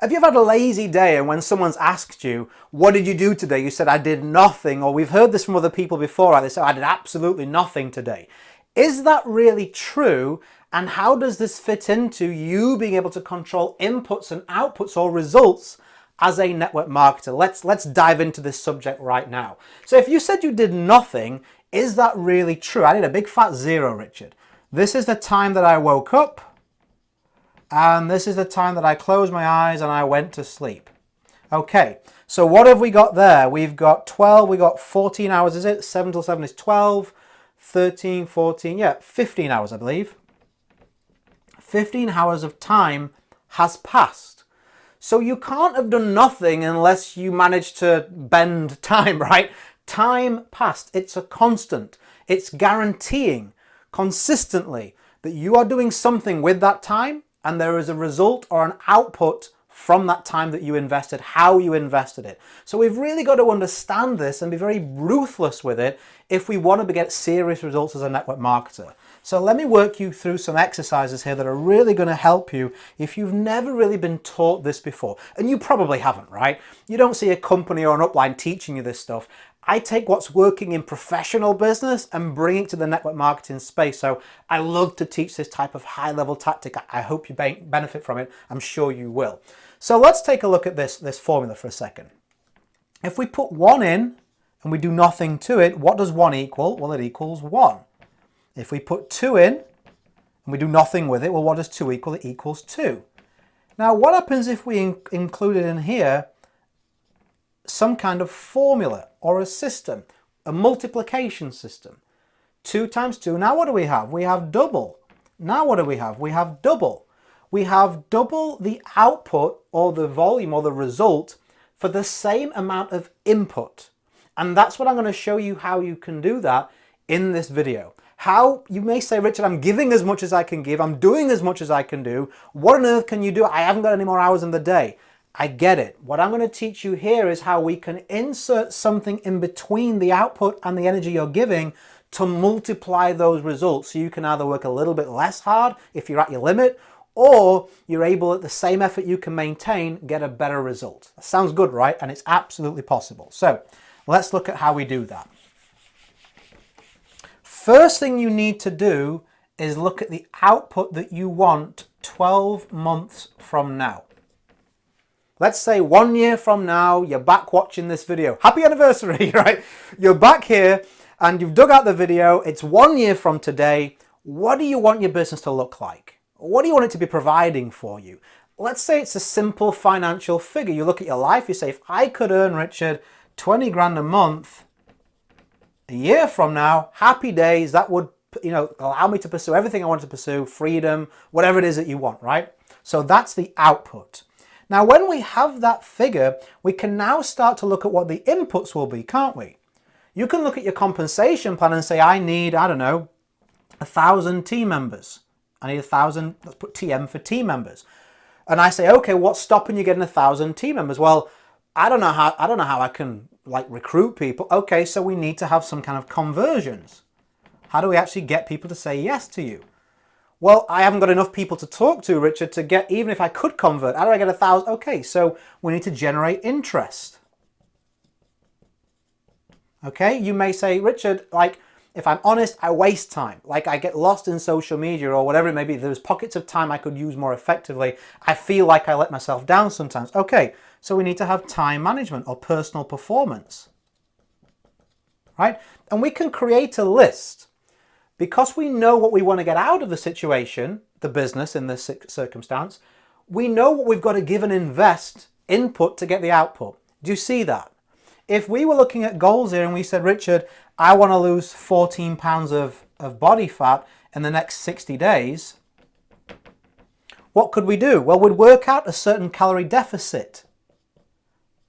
Have you ever had a lazy day and when someone's asked you, what did you do today? You said, I did nothing. Or we've heard this from other people before, right? They say, I did absolutely nothing today. Is that really true? And how does this fit into you being able to control inputs and outputs or results as a network marketer? Let's dive into this subject right now. So if you said you did nothing, is that really true? I did a big fat 0, Richard. This is the time that I woke up, and this is the time that I closed my eyes and I went to sleep. Okay, so what have we got there? We've got 12, we got 14 hours, is it? 7 till 7 is 12, 13, 14, yeah, 15 hours, I believe. 15 hours of time has passed. So you can't have done nothing unless you managed to bend time, right? Time passed. It's a constant. It's guaranteeing consistently that you are doing something with that time and there is a result or an output from that time that you invested, how you invested it. So we've really got to understand this and be very ruthless with it if we want to get serious results as a network marketer. So let me work you through some exercises here that are really going to help you if you've never really been taught this before. And you probably haven't, right? You don't see a company or an upline teaching you this stuff. I take what's working in professional business and bring it to the network marketing space. So I love to teach this type of high-level tactic. I hope you benefit from it. I'm sure you will. So let's take a look at this formula for a second. If we put 1 in and we do nothing to it, what does 1 equal? Well, it equals 1. If we put 2 in and we do nothing with it, well, what does 2 equal? It equals 2. Now, what happens if we included in here some kind of formula or a system, a multiplication system? 2 times 2, now what do we have? We have double. Now what do we have? We have double. We have double the output or the volume or the result for the same amount of input. And that's what I'm going to show you how you can do that in this video. How you may say, Richard, I'm giving as much as I can give. I'm doing as much as I can do. What on earth can you do? I haven't got any more hours in the day. I get it. What I'm going to teach you here is how we can insert something in between the output and the energy you're giving to multiply those results. So you can either work a little bit less hard if you're at your limit, or you're able, at the same effort you can maintain, get a better result. That sounds good, right? And it's absolutely possible. So let's look at how we do that. First thing you need to do is look at the output that you want 12 months from now. Let's say 1 year from now, you're back watching this video. Happy anniversary, right? You're back here and you've dug out the video. It's 1 year from today. What do you want your business to look like? What do you want it to be providing for you? Let's say it's a simple financial figure. You look at your life, you say, if I could earn, Richard, 20 grand a month, a year from now, happy days, that would, allow me to pursue everything I want to pursue, freedom, whatever it is that you want, right? So that's the output. Now, when we have that figure, we can now start to look at what the inputs will be, can't we? You can look at your compensation plan and say, I need, 1,000 team members. I need 1,000, let's put TM for team members. And I say, okay, what's stopping you getting 1,000 team members? Well, I don't know how I can recruit people. Okay, so we need to have some kind of conversions. How do we actually get people to say yes to you? Well, I haven't got enough people to talk to, Richard, to get, even if I could convert, how do I get 1,000? Okay, so we need to generate interest. Okay, you may say, Richard, if I'm honest, I waste time. I get lost in social media or whatever it may be. There's pockets of time I could use more effectively. I feel like I let myself down sometimes. Okay, so we need to have time management or personal performance, right? And we can create a list because we know what we want to get out of the situation, the business in this circumstance. We know what we've got to give and invest input to get the output. Do you see that? If we were looking at goals here and we said, Richard, I want to lose 14 pounds of body fat in the next 60 days, what could we do? Well, we'd work out a certain calorie deficit,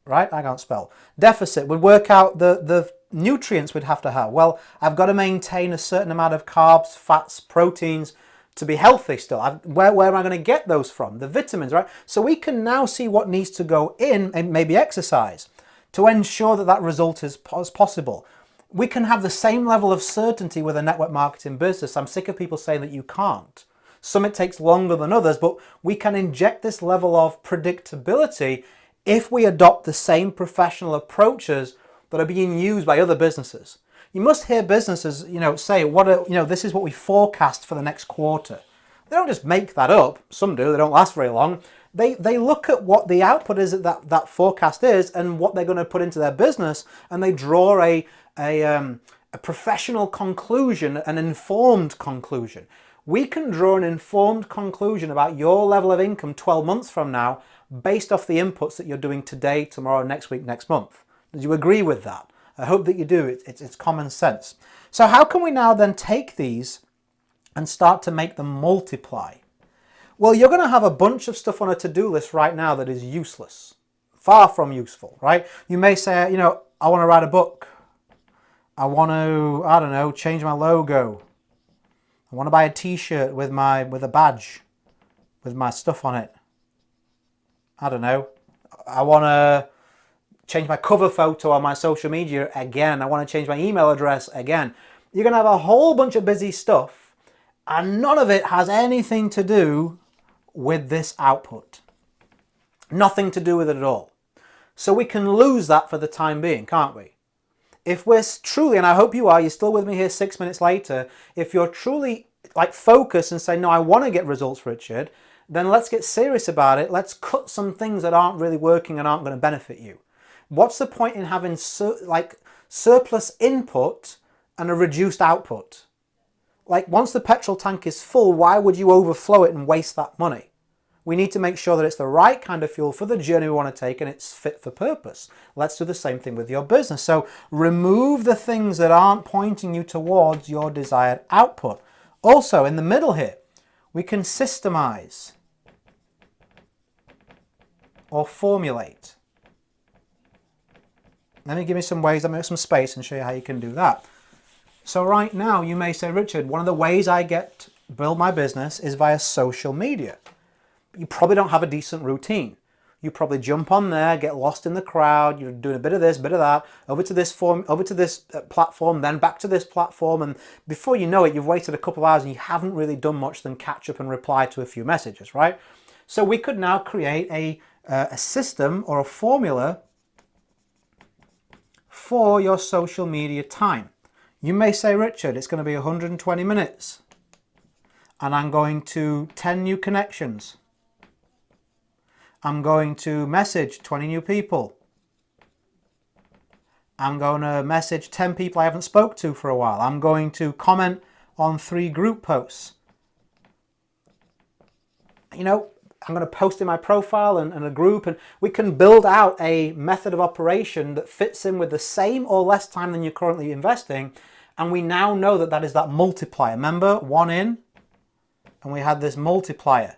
right? I can't spell. Deficit. We'd work out the nutrients we'd have to have. Well, I've got to maintain a certain amount of carbs, fats, proteins to be healthy still. Where am I going to get those from? The vitamins, right? So we can now see what needs to go in and maybe exercise to ensure that that result is possible. We can have the same level of certainty with a network marketing business. I'm sick of people saying that you can't. Some it takes longer than others, but we can inject this level of predictability if we adopt the same professional approaches that are being used by other businesses. You must hear businesses, say, this is what we forecast for the next quarter. They don't just make that up. Some do. They don't last very long. They look at what the output is that forecast is and what they're going to put into their business, and they draw a professional conclusion, an informed conclusion. We can draw an informed conclusion about your level of income 12 months from now based off the inputs that you're doing today, tomorrow, next week, next month. Do you agree with that? I hope that you do. It's common sense. So how can we now then take these and start to make them multiply? Well, you're going to have a bunch of stuff on a to-do list right now that is useless. Far from useful, right? You may say, I want to write a book. I want to, change my logo. I want to buy a t-shirt with a badge with my stuff on it. I don't know. I want to change my cover photo on my social media again. I want to change my email address again. You're going to have a whole bunch of busy stuff, and none of it has anything to do with this output. Nothing to do with it at all. So we can lose that for the time being, can't we? If we're truly, and I hope you are, you're still with me here 6 minutes later, if you're truly focused and say, no, I want to get results, Richard, then let's get serious about it. Let's cut some things that aren't really working and aren't going to benefit you. What's the point in having surplus input and a reduced output? Once the petrol tank is full, why would you overflow it and waste that money? We need to make sure that it's the right kind of fuel for the journey we want to take and it's fit for purpose. Let's do the same thing with your business. So remove the things that aren't pointing you towards your desired output. Also, in the middle here, we can systemize or formulate. Let me give you some ways, let me make some space and show you how you can do that. So right now you may say, Richard, one of the ways I build my business is via social media. You probably don't have a decent routine. You probably jump on there, get lost in the crowd, you're doing a bit of this, bit of that, over to this platform, then back to this platform, and before you know it, you've waited a couple of hours and you haven't really done much than catch up and reply to a few messages, right? So we could now create a system or a formula for your social media time. You may say, Richard, it's going to be 120 minutes and I'm going to 10 new connections. I'm going to message 20 new people. I'm going to message 10 people I haven't spoke to for a while. I'm going to comment on 3 group posts. I'm going to post in my profile and a group, and we can build out a method of operation that fits in with the same or less time than you're currently investing. And we now know that is that multiplier. Remember, 1 in, and we had this multiplier.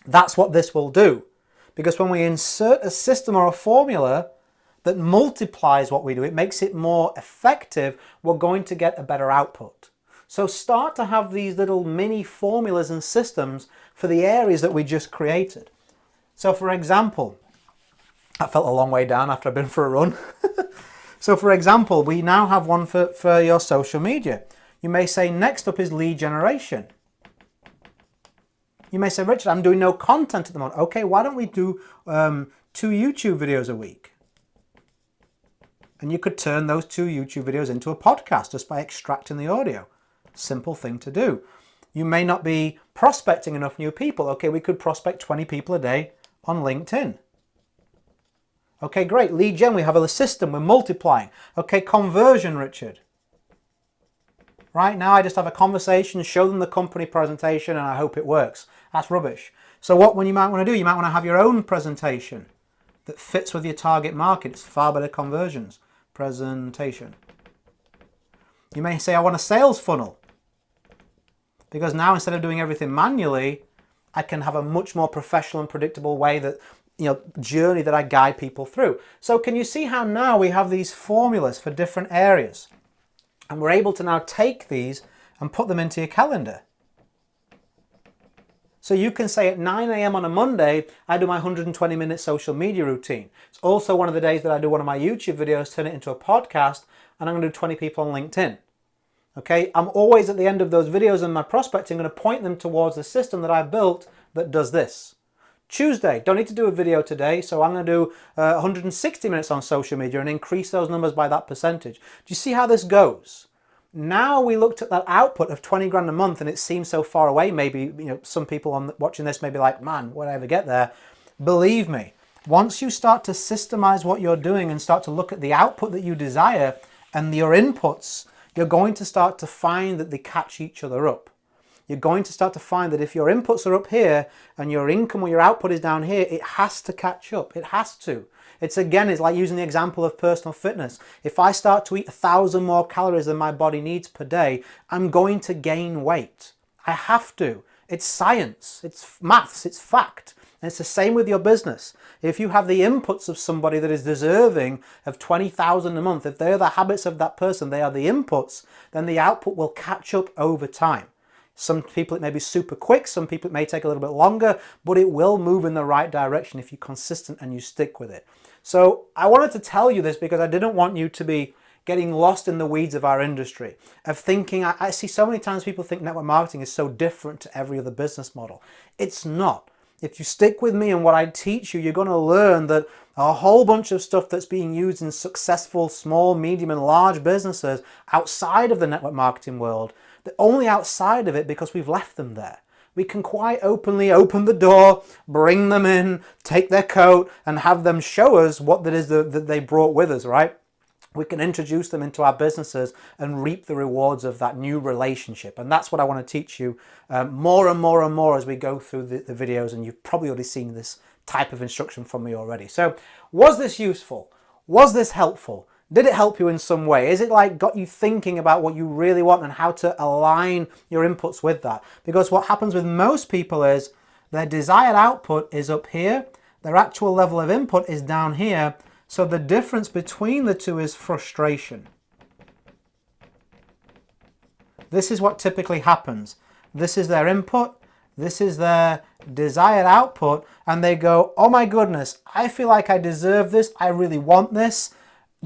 That's what this will do. Because when we insert a system or a formula that multiplies what we do, it makes it more effective, we're going to get a better output. So start to have these little mini formulas and systems for the areas that we just created. So for example, I felt a long way down after I've been for a run. So for example, we now have one for your social media. You may say next up is lead generation. You may say, Richard, I'm doing no content at the moment. Okay, why don't we do 2 YouTube videos a week? And you could turn those 2 YouTube videos into a podcast just by extracting the audio. Simple thing to do. You may not be prospecting enough new people. Okay, we could prospect 20 people a day on LinkedIn. Okay, great. Lead gen, we have a system, we're multiplying. Okay, conversion, Richard. Right now I just have a conversation, show them the company presentation, and I hope it works. That's rubbish. So what you might want to do, you might want to have your own presentation that fits with your target market. It's far better conversions. Presentation. You may say, I want a sales funnel. Because now instead of doing everything manually, I can have a much more professional and predictable way journey that I guide people through. So can you see how now we have these formulas for different areas? And we're able to now take these and put them into your calendar. So you can say at 9 a.m. on a Monday, I do my 120-minute social media routine. It's also one of the days that I do one of my YouTube videos, turn it into a podcast, and I'm going to do 20 people on LinkedIn. Okay, I'm always at the end of those videos in my prospecting going to point them towards the system that I built that does this. Tuesday, don't need to do a video today, so I'm going to do 160 minutes on social media and increase those numbers by that percentage. Do you see how this goes? Now we looked at that output of 20 grand a month and it seems so far away. Maybe, some people watching this may be like, man, would I ever get there? Believe me, once you start to systemize what you're doing and start to look at the output that you desire and your inputs, you're going to start to find that they catch each other up. You're going to start to find that if your inputs are up here and your income or your output is down here, it has to catch up. It has to. It's like using the example of personal fitness. If I start to eat 1,000 more calories than my body needs per day, I'm going to gain weight. I have to. It's science, it's maths, it's fact. And it's the same with your business. If you have the inputs of somebody that is deserving of 20,000 a month, if they're the habits of that person, they are the inputs, then the output will catch up over time. Some people it may be super quick, some people it may take a little bit longer, but it will move in the right direction if you're consistent and you stick with it. So I wanted to tell you this because I didn't want you to be getting lost in the weeds of our industry, of thinking, I see so many times people think network marketing is so different to every other business model. It's not. If you stick with me and what I teach you, you're going to learn that a whole bunch of stuff that's being used in successful small, medium and large businesses outside of the network marketing world, they're only outside of it because we've left them there. We can quite openly open the door, bring them in, take their coat and have them show us what that is that they brought with us, right? We can introduce them into our businesses and reap the rewards of that new relationship. And that's what I want to teach you more and more and more as we go through the videos. And you've probably already seen this type of instruction from me already. So was this useful? Was this helpful? Did it help you in some way? Is it got you thinking about what you really want and how to align your inputs with that? Because what happens with most people is their desired output is up here. Their actual level of input is down here. So the difference between the two is frustration. This is what typically happens. This is their input, this is their desired output, and they go, oh my goodness, I feel like I deserve this, I really want this,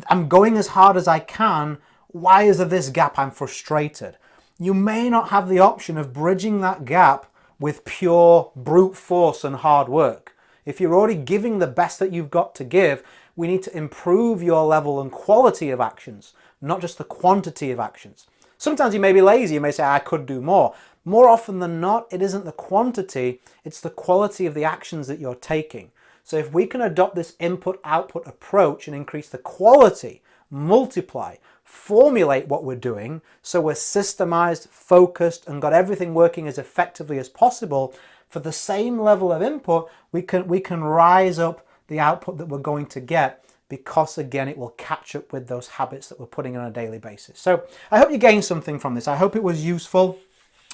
I'm going as hard as I can, why is there this gap? I'm frustrated. You may not have the option of bridging that gap with pure brute force and hard work. If you're already giving the best that you've got to give, we need to improve your level and quality of actions, not just the quantity of actions. Sometimes you may be lazy, you may say, I could do more. More often than not, it isn't the quantity, it's the quality of the actions that you're taking. So if we can adopt this input-output approach and increase the quality, multiply, formulate what we're doing, so we're systemized, focused, and got everything working as effectively as possible, for the same level of input, we can rise up the output that we're going to get, because again it will catch up with those habits that we're putting on a daily basis. So I hope you gained something from this. I hope it was useful.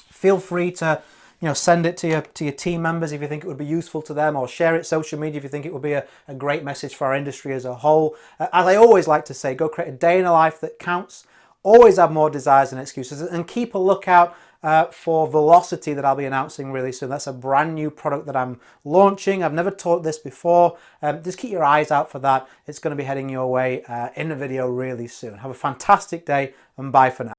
Feel free to send it to your team members if you think it would be useful to them, or share it social media if you think it would be a great message for our industry as a whole. As I always like to say, go create a day in a life that counts. Always have more desires than excuses, and keep a lookout for Velocity that I'll be announcing really soon. That's a brand new product that I'm launching. I've never taught this before. Just keep your eyes out for that. It's going to be heading your way in a video really soon. Have a fantastic day, and bye for now.